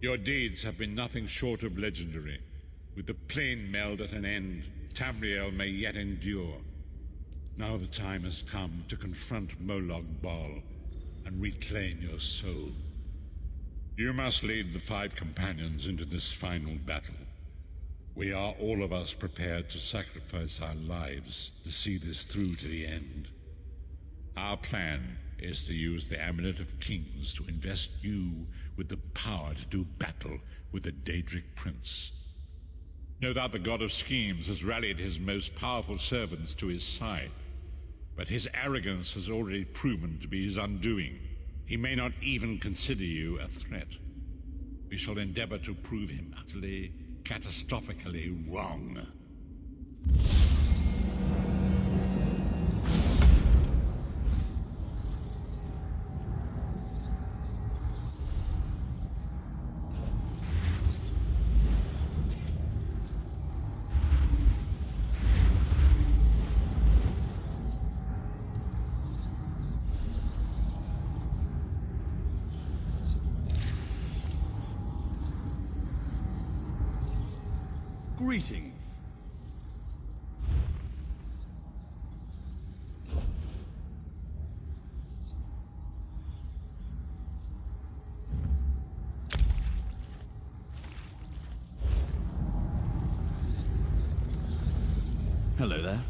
Your deeds have been nothing short of legendary. With the plane meld at an end, Tamriel may yet endure. Now the time has come to confront Molag Bal and reclaim your soul. You must lead the 5 companions into this final battle. We are all of us prepared to sacrifice our lives to see this through to the end. Our plan is to use the Amulet of Kings to invest you with the power to do battle with the Daedric Prince. No doubt the God of Schemes has rallied his most powerful servants to his side, but his arrogance has already proven to be his undoing. He may not even consider you a threat. We shall endeavor to prove him utterly, catastrophically wrong. Greetings. Hello there.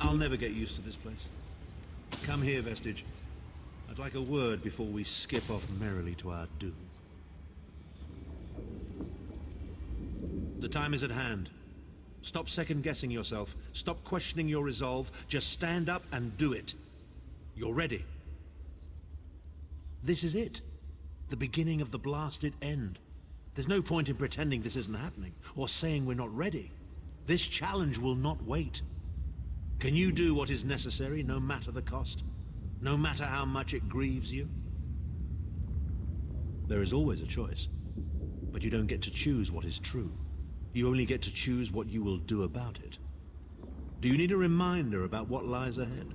I'll never get used to this place. Come here, Vestige. I'd like a word before we skip off merrily to our doom. The time is at hand. Stop second-guessing yourself. Stop questioning your resolve. Just stand up and do it. You're ready. This is it. The beginning of the blasted end. There's no point in pretending this isn't happening, or saying we're not ready. This challenge will not wait. Can you do what is necessary, no matter the cost? No matter how much it grieves you? There is always a choice, but you don't get to choose what is true. You only get to choose what you will do about it. Do you need a reminder about what lies ahead?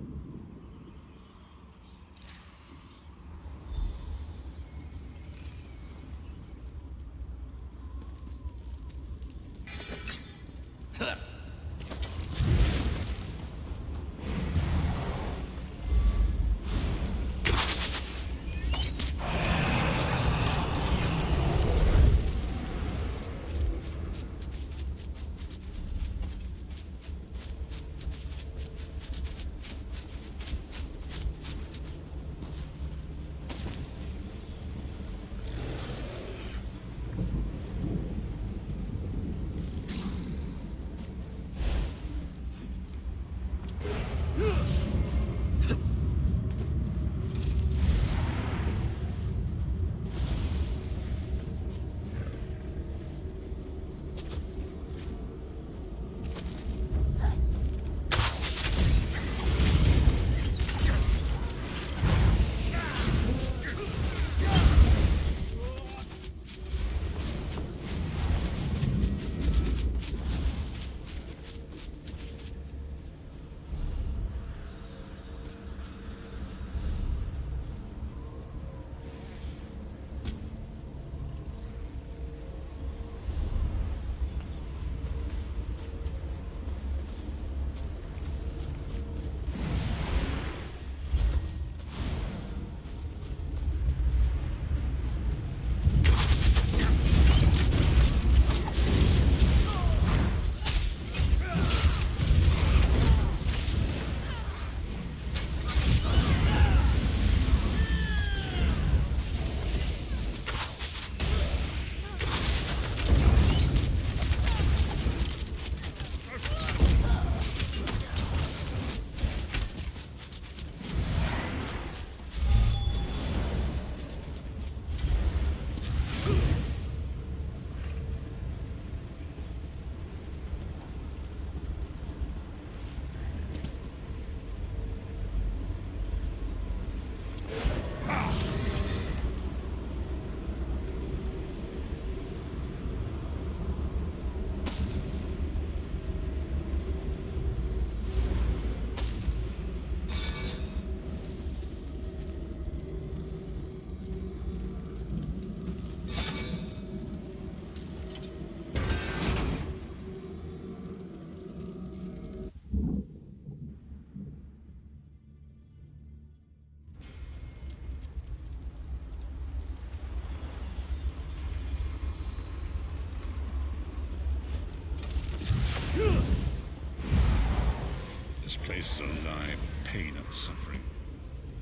This place is alive with pain and suffering.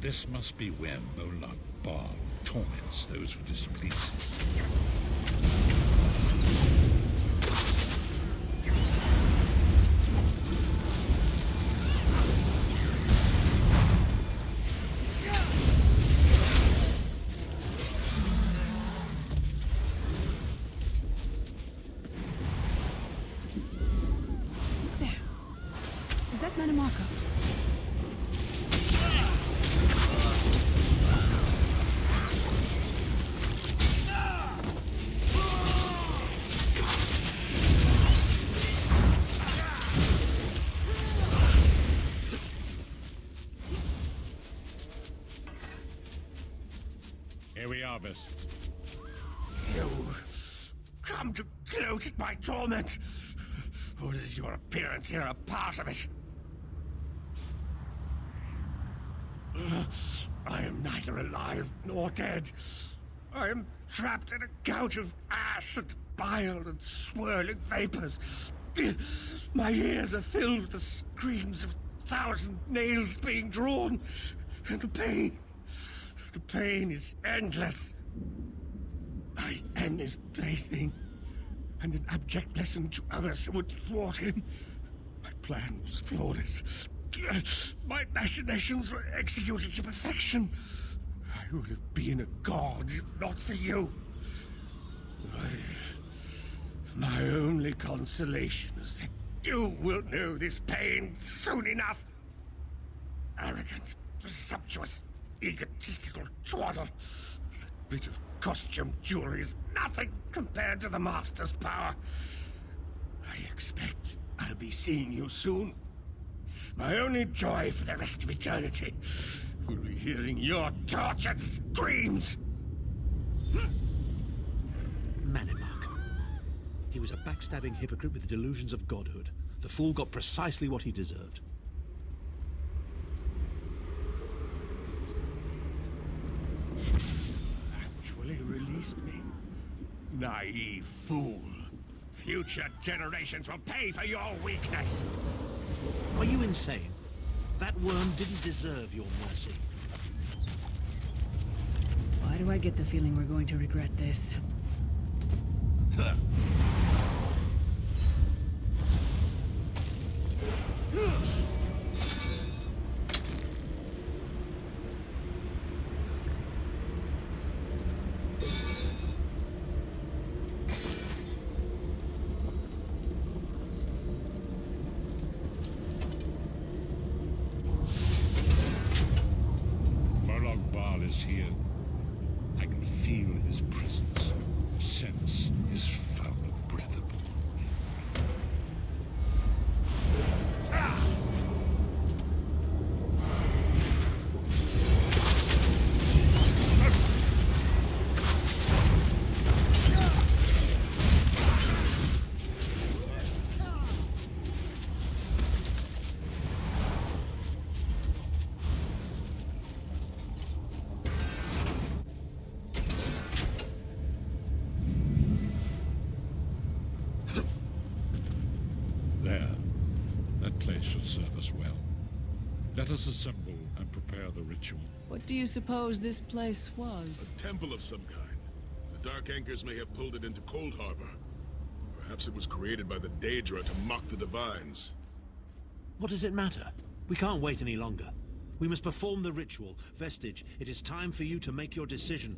This must be where Molag Bal torments those who displease him. Is that Manamaka? Here we are, Vis. You come to gloat at my torment? Or is your appearance here a part of it? I am neither alive nor dead. I am trapped in a gout of ash and bile and swirling vapors. My ears are filled with the screams of 1,000 nails being drawn, and the pain is endless. I am his plaything, and an abject lesson to others who would thwart him. My plan was flawless. My machinations were executed to perfection. I would have been a god if not for you. My only consolation is that you will know this pain soon enough. Arrogant, presumptuous, egotistical twaddle. That bit of costume jewelry is nothing compared to the Master's power. I expect I'll be seeing you soon. My only joy for the rest of eternity will be hearing your tortured screams. Manamaka. He was a backstabbing hypocrite with the delusions of godhood. The fool got precisely what he deserved. Actually released me. Naive fool. Future generations will pay for your weakness. Are you insane? That worm didn't deserve your mercy. Why do I get the feeling we're going to regret this? Molag Bal is here. I can feel his presence, sense his foul breath. There. That place should serve us well. Let us assemble and prepare the ritual. What do you suppose this place was? A temple of some kind. The Dark Anchors may have pulled it into Cold Harbor. Perhaps it was created by the Daedra to mock the Divines. What does it matter? We can't wait any longer. We must perform the ritual. Vestige, it is time for you to make your decision.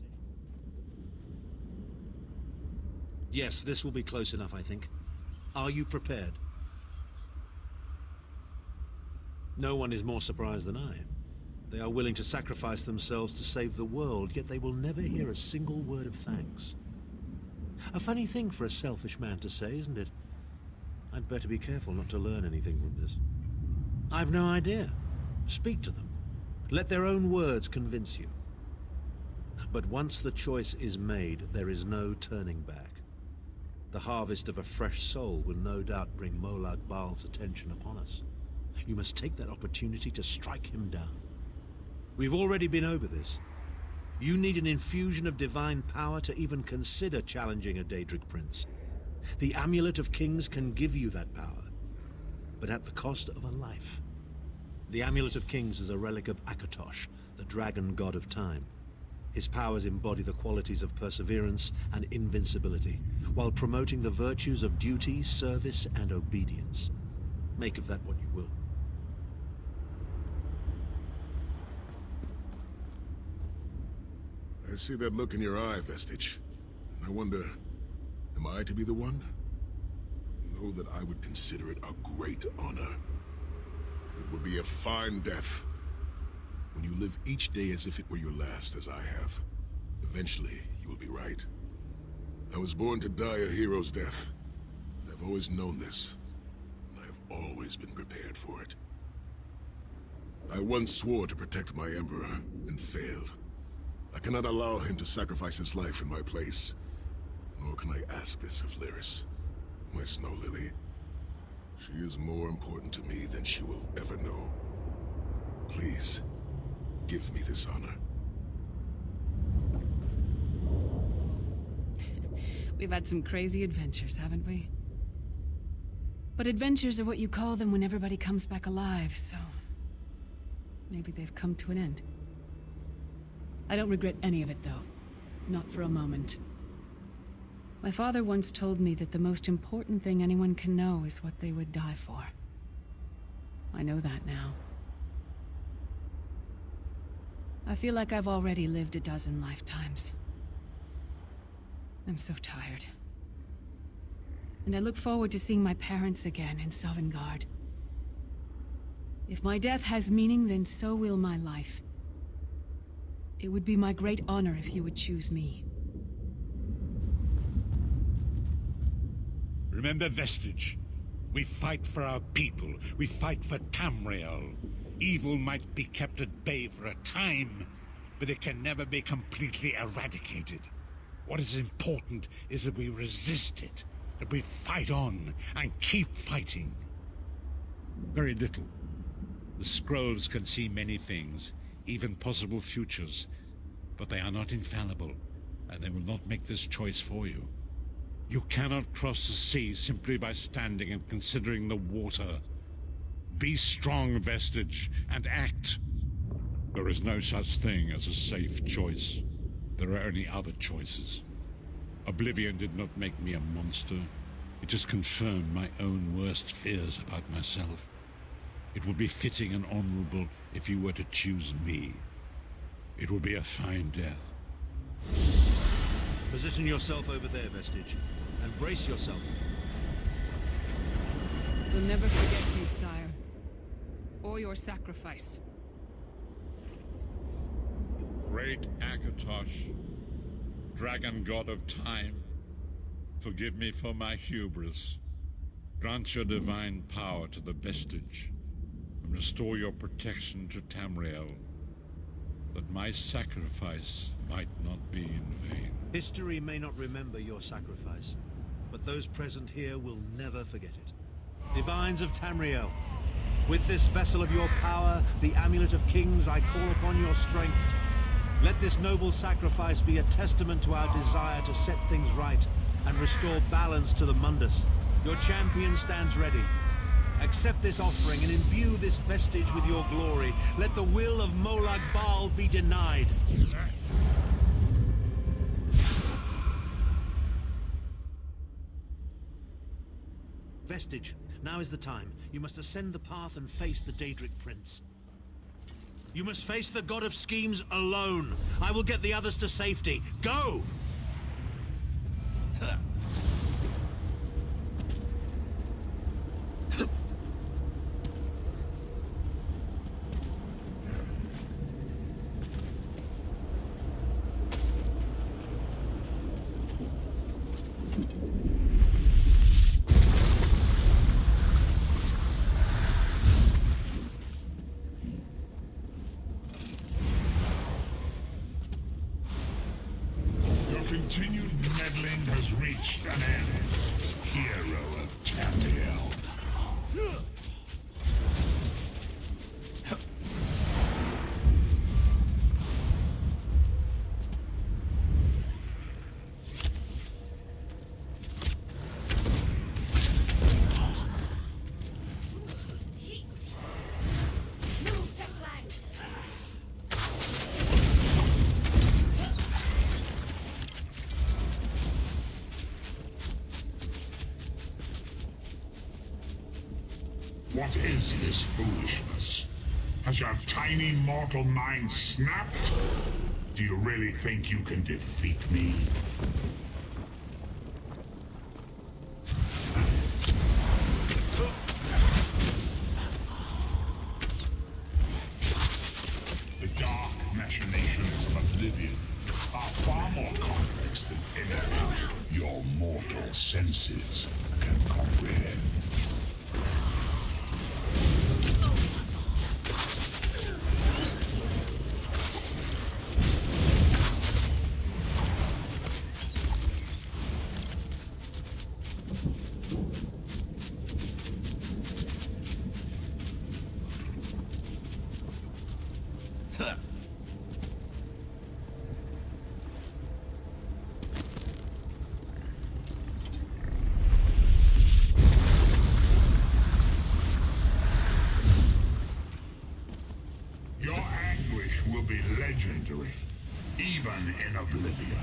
Yes, this will be close enough, I think. Are you prepared? No one is more surprised than I. They are willing to sacrifice themselves to save the world, yet they will never hear a single word of thanks. A funny thing for a selfish man to say, isn't it? I'd better be careful not to learn anything from this. I've no idea. Speak to them. Let their own words convince you. But once the choice is made, there is no turning back. The harvest of a fresh soul will no doubt bring Molag Bal's attention upon us. You must take that opportunity to strike him down. We've already been over this. You need an infusion of divine power to even consider challenging a Daedric prince. The Amulet of Kings can give you that power, but at the cost of a life. The Amulet of Kings is a relic of Akatosh, the dragon god of time. His powers embody the qualities of perseverance and invincibility, while promoting the virtues of duty, service, and obedience. Make of that what you will. I see that look in your eye, Vestige. And I wonder, am I to be the one? Know that I would consider it a great honor. It would be a fine death. When you live each day as if it were your last, as I have, eventually you will be right. I was born to die a hero's death. I've always known this, and I have always been prepared for it. I once swore to protect my Emperor, and failed. I cannot allow him to sacrifice his life in my place. Nor can I ask this of Lyris, my snow lily. She is more important to me than she will ever know. Please, give me this honor. We've had some crazy adventures, haven't we? But adventures are what you call them when everybody comes back alive, so... maybe they've come to an end. I don't regret any of it, though. Not for a moment. My father once told me that the most important thing anyone can know is what they would die for. I know that now. I feel like I've already lived a dozen lifetimes. I'm so tired. And I look forward to seeing my parents again in Sovngarde. If my death has meaning, then so will my life. It would be my great honor if you would choose me. Remember, Vestige. We fight for our people. We fight for Tamriel. Evil might be kept at bay for a time, but it can never be completely eradicated. What is important is that we resist it, that we fight on and keep fighting. Very little. The scrolls can see many things, even possible futures, but they are not infallible, and they will not make this choice for you. You cannot cross the sea simply by standing and considering the water. Be strong, Vestige, and act. There is no such thing as a safe choice. There are only other choices. Oblivion did not make me a monster. It just confirmed my own worst fears about myself. It would be fitting and honorable if you were to choose me. It would be a fine death. Position yourself over there, Vestige, and brace yourself. We'll never forget you, sire. Or your sacrifice. Great Akatosh, dragon god of time, forgive me for my hubris. Grant your divine power to the Vestige, and restore your protection to Tamriel, that my sacrifice might not be in vain. History may not remember your sacrifice, but those present here will never forget it. Divines of Tamriel, with this vessel of your power, the Amulet of Kings, I call upon your strength. Let this noble sacrifice be a testament to our desire to set things right and restore balance to the Mundus. Your champion stands ready. Accept this offering and imbue this vestige with your glory. Let the will of Molag Bal be denied. Vestige, now is the time. You must ascend the path and face the Daedric Prince. You must face the God of Schemes alone. I will get the others to safety. Go! Continued meddling has reached an end, hero of Tamriel. What is this foolishness? Has your tiny mortal mind snapped? Do you really think you can defeat me? The dark machinations of Oblivion are far more complex than anything your mortal senses can comprehend. Your anguish will be legendary, even in Oblivion.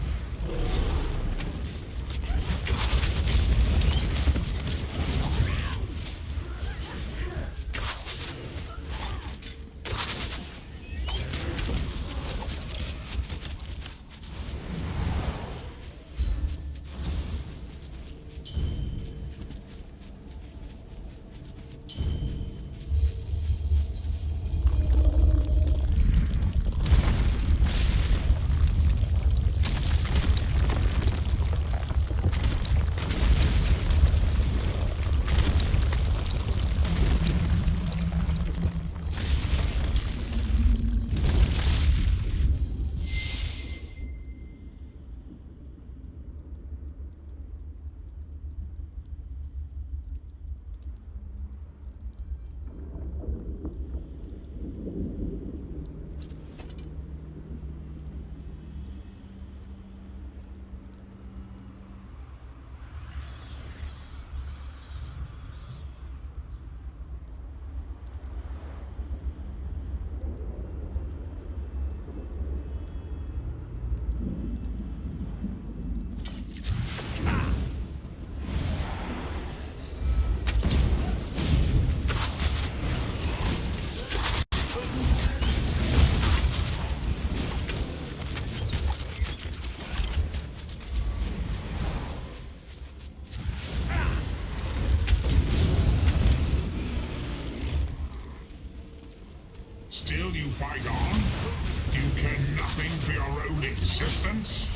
Still you fight on? Do you care nothing for your own existence?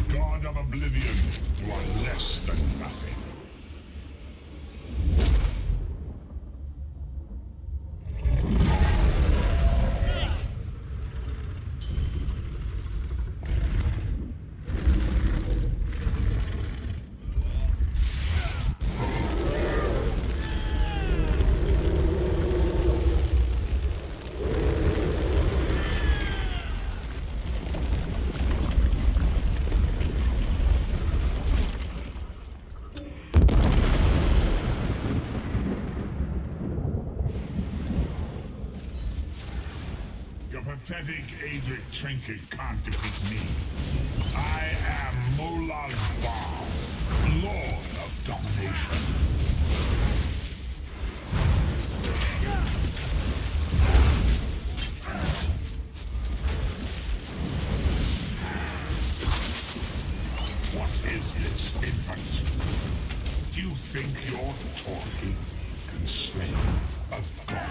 God of Oblivion, you are less than nothing. pathetic Adric trinket can't defeat me. I am Molag Bal, Lord of Domination. What is this, infant? Do you think your toy can slay a god?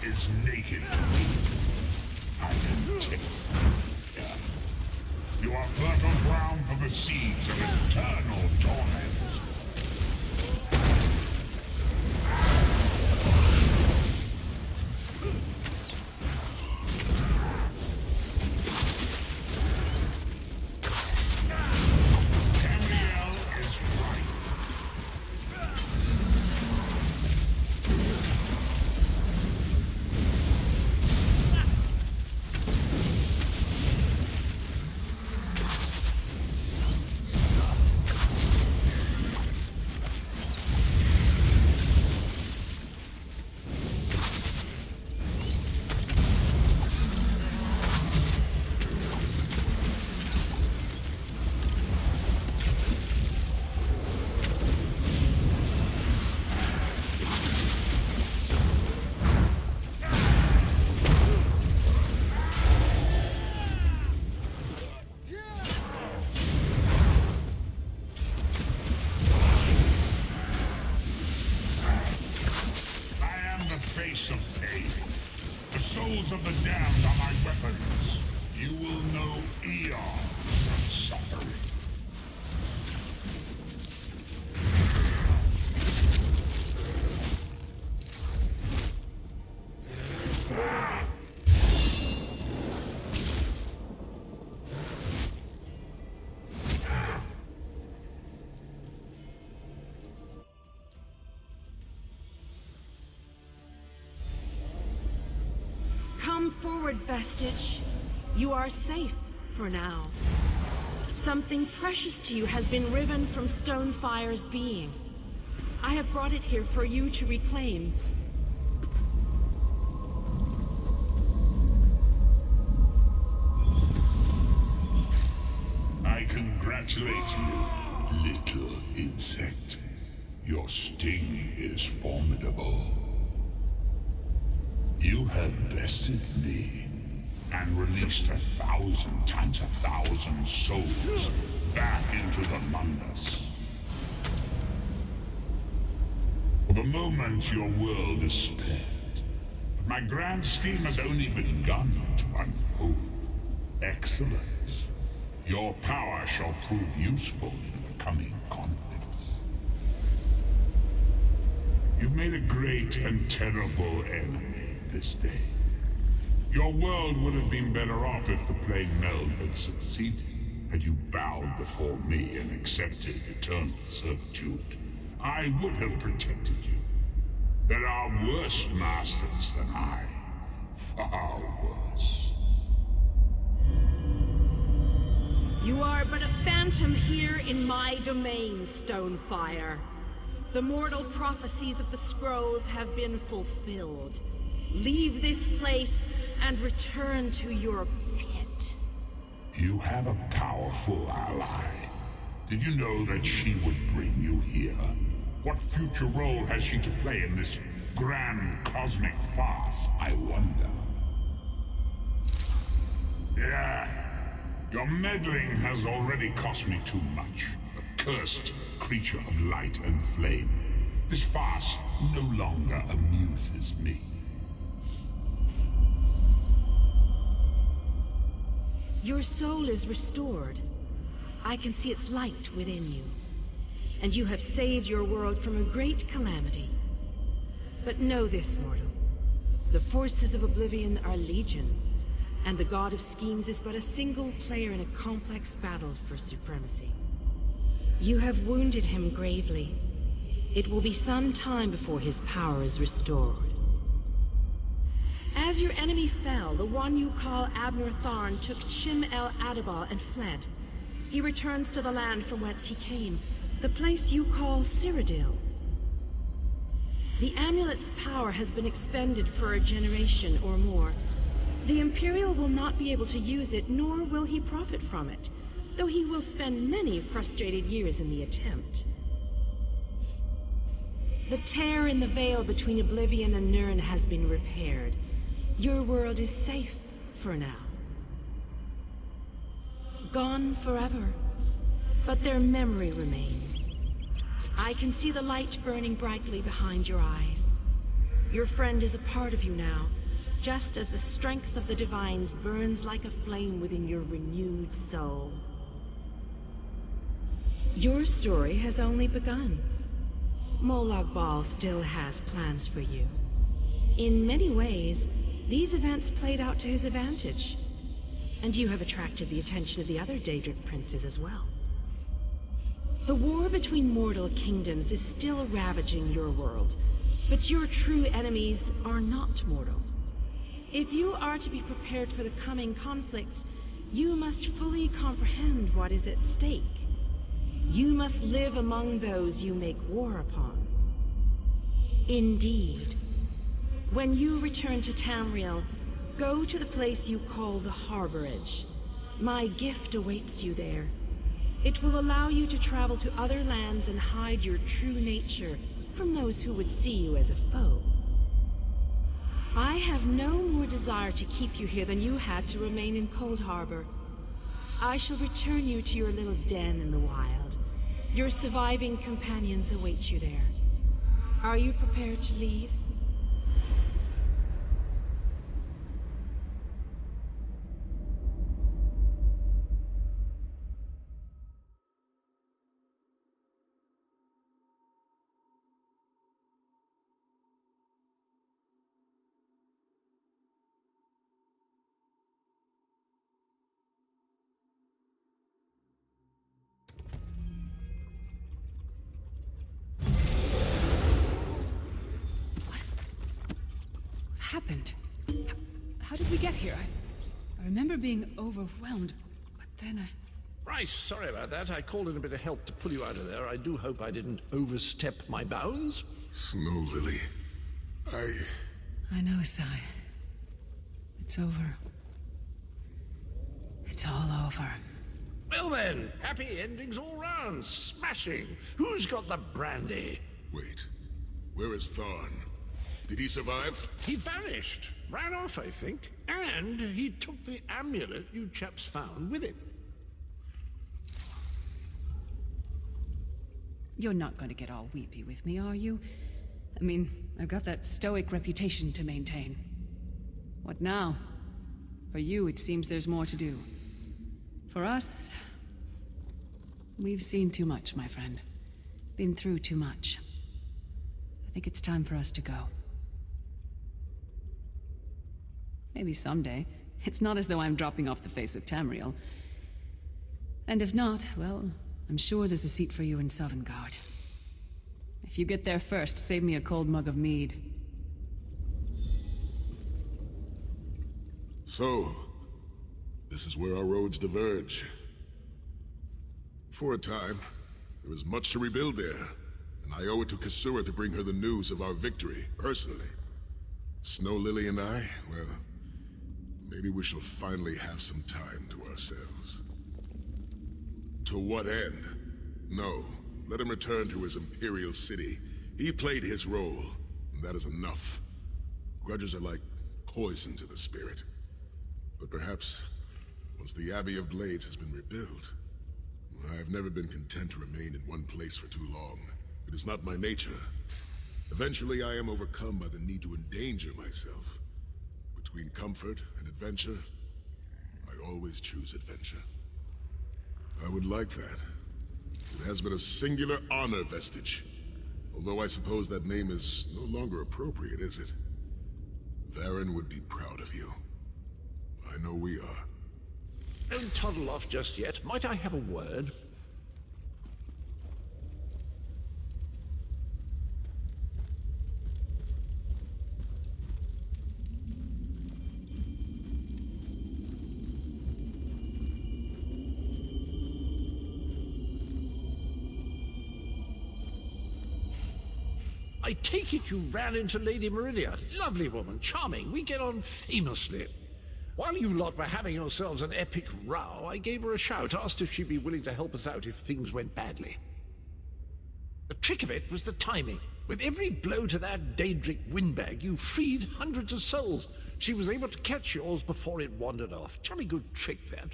Is naked to me. I can take it. You are fertile ground for the seeds of eternal torment. Tamriel is right. Face of pain. The souls of the damned are my weapons. You will know eons of suffering. Come forward, Vestige. You are safe for now. Something precious to you has been riven from Stonefire's being. I have brought it here for you to reclaim. I congratulate you, little insect. Your sting is formidable. You have bested me and released 1,000 times 1,000 souls back into the Mundus. For the moment, your world is spared. But my grand scheme has only begun to unfold. Excellent. Your power shall prove useful in the coming conflicts. You've made a great and terrible enemy this day. Your world would have been better off if the Plague Meld had succeeded, had you bowed before me and accepted eternal servitude. I would have protected you. There are worse masters than I. Far worse. You are but a phantom here in my domain, Stonefire. The mortal prophecies of the scrolls have been fulfilled. Leave this place and return to your pit. You have a powerful ally. Did you know that she would bring you here? What future role has she to play in this grand cosmic farce, I wonder? Yeah, your meddling has already cost me too much. A cursed creature of light and flame. This farce no longer amuses me. Your soul is restored. I can see its light within you. And you have saved your world from a great calamity. But know this, mortal. The forces of Oblivion are legion, and the God of Schemes is but a single player in a complex battle for supremacy. You have wounded him gravely. It will be some time before his power is restored. As your enemy fell, the one you call Abner Tharn took Chim El Adabal and fled. He returns to the land from whence he came, the place you call Cyrodiil. The amulet's power has been expended for a generation or more. The Imperial will not be able to use it, nor will he profit from it, though he will spend many frustrated years in the attempt. The tear in the veil between Oblivion and Nirn has been repaired. Your world is safe for now. Gone forever, but their memory remains. I can see the light burning brightly behind your eyes. Your friend is a part of you now, just as the strength of the Divines burns like a flame within your renewed soul. Your story has only begun. Molag Bal still has plans for you. In many ways, these events played out to his advantage. And you have attracted the attention of the other Daedric princes as well. The war between mortal kingdoms is still ravaging your world, but your true enemies are not mortal. If you are to be prepared for the coming conflicts, you must fully comprehend what is at stake. You must live among those you make war upon. Indeed. When you return to Tamriel, go to the place you call the Harborage. My gift awaits you there. It will allow you to travel to other lands and hide your true nature from those who would see you as a foe. I have no more desire to keep you here than you had to remain in Cold Harbor. I shall return you to your little den in the wild. Your surviving companions await you there. Are you prepared to leave? Happened? How did we get here? I remember being overwhelmed, but then Right, sorry about that. I called in a bit of help to pull you out of there. I do hope I didn't overstep my bounds. Snow Lily, I know, Sai. It's over. It's all over. Well then, happy endings all round. Smashing. Who's got the brandy? Wait. Where is Tharn? Did he survive? He vanished. Ran off, I think. And he took the amulet you chaps found with him. You're not going to get all weepy with me, are you? I mean, I've got that stoic reputation to maintain. What now? For you, it seems there's more to do. For us, we've seen too much, my friend. Been through too much. I think it's time for us to go. Maybe someday. It's not as though I'm dropping off the face of Tamriel. And if not, well, I'm sure there's a seat for you in Sovngarde. If you get there first, save me a cold mug of mead. So, this is where our roads diverge. For a time, there was much to rebuild there, and I owe it to Kasura to bring her the news of our victory, personally. Snow Lily and I, well, maybe we shall finally have some time to ourselves. To what end? No, let him return to his Imperial city. He played his role, and that is enough. Grudges are like poison to the spirit. But perhaps, once the Abbey of Blades has been rebuilt, I have never been content to remain in one place for too long. It is not my nature. Eventually I am overcome by the need to endanger myself. Between comfort and adventure, I always choose adventure. I would like that. It has been a singular honor, Vestige. Although I suppose that name is no longer appropriate, is it? Varen would be proud of you. I know we are. Don't toddle off just yet. Might I have a word? I take it you ran into Lady Meridia. Lovely woman, charming. We get on famously. While you lot were having yourselves an epic row, I gave her a shout, asked if she'd be willing to help us out if things went badly. The trick of it was the timing. With every blow to that Daedric windbag, you freed hundreds of souls. She was able to catch yours before it wandered off. Jolly good trick, that.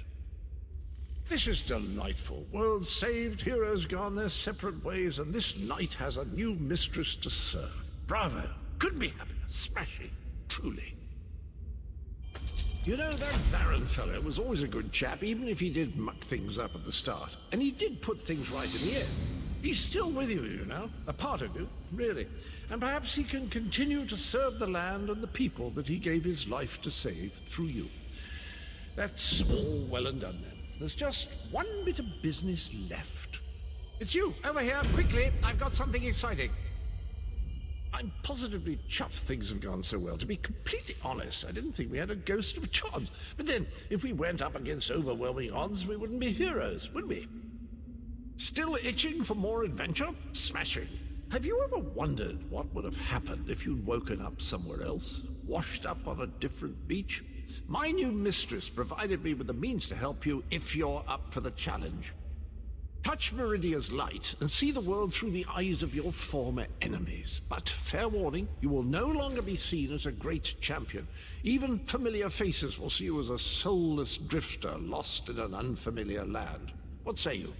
This is delightful. Worlds saved, heroes gone their separate ways, and this knight has a new mistress to serve. Bravo. Couldn't be happier. Smashing. Truly. You know, that Varen fellow was always a good chap, even if he did muck things up at the start. And he did put things right in the end. He's still with you, you know. A part of you, really. And perhaps he can continue to serve the land and the people that he gave his life to save through you. That's all well and done then. There's just one bit of business left. It's you, over here, quickly. I've got something exciting. I'm positively chuffed things have gone so well. To be completely honest, I didn't think we had a ghost of a chance. But then, if we went up against overwhelming odds, we wouldn't be heroes, would we? Still itching for more adventure? Smashing. Have you ever wondered what would have happened if you'd woken up somewhere else? Washed up on a different beach? My new mistress provided me with the means to help you if you're up for the challenge. Touch Meridia's light and see the world through the eyes of your former enemies. But fair warning, you will no longer be seen as a great champion. Even familiar faces will see you as a soulless drifter lost in an unfamiliar land. What say you?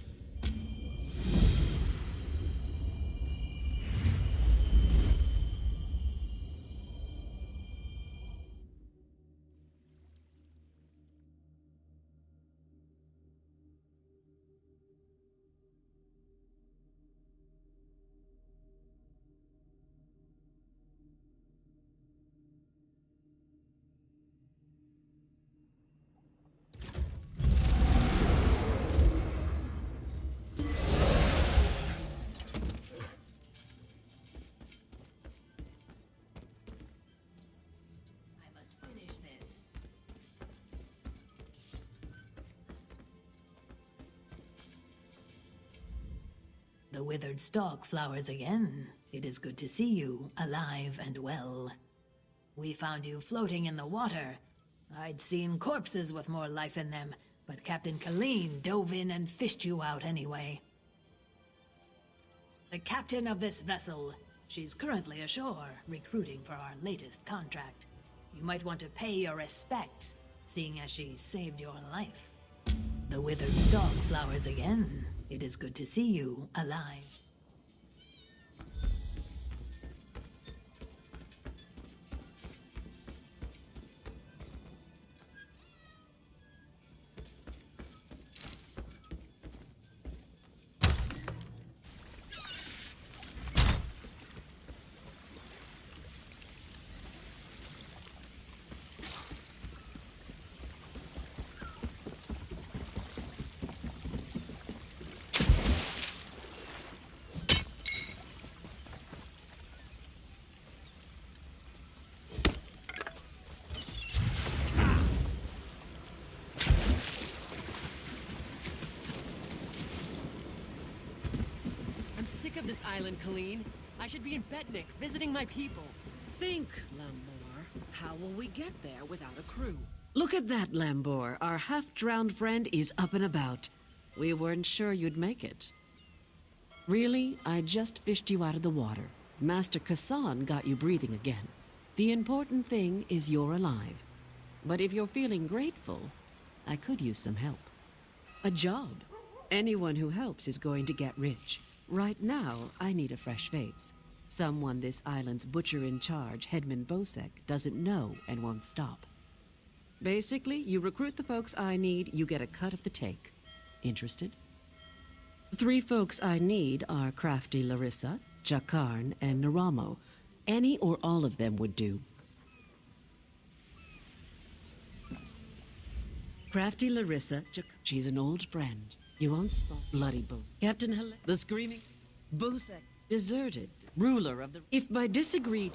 The withered stalk flowers again. It is good to see you, alive and well. We found you floating in the water. I'd seen corpses with more life in them, but Captain Colleen dove in and fished you out anyway. The captain of this vessel. She's currently ashore, recruiting for our latest contract. You might want to pay your respects, seeing as she saved your life. The withered stalk flowers again. It is good to see you, alive. Sick of this island, Colleen. I should be in Betnik, visiting my people. Think, Lambor. How will we get there without a crew? Look at that, Lambor. Our half-drowned friend is up and about. We weren't sure you'd make it. Really, I just fished you out of the water. Master Kassan got you breathing again. The important thing is you're alive. But if you're feeling grateful, I could use some help. A job. Anyone who helps is going to get rich. Right now, I need a fresh face. Someone this island's butcher-in-charge, Headman Bosek, doesn't know and won't stop. Basically, you recruit the folks I need, you get a cut of the take. Interested? The 3 folks I need are Crafty Larissa, Jakarn, and Naramo. Any or all of them would do. Crafty Larissa, she's an old friend. You won't spot bloody Bosek. Captain the screaming Bosek, deserted, ruler of the... If by disagreed...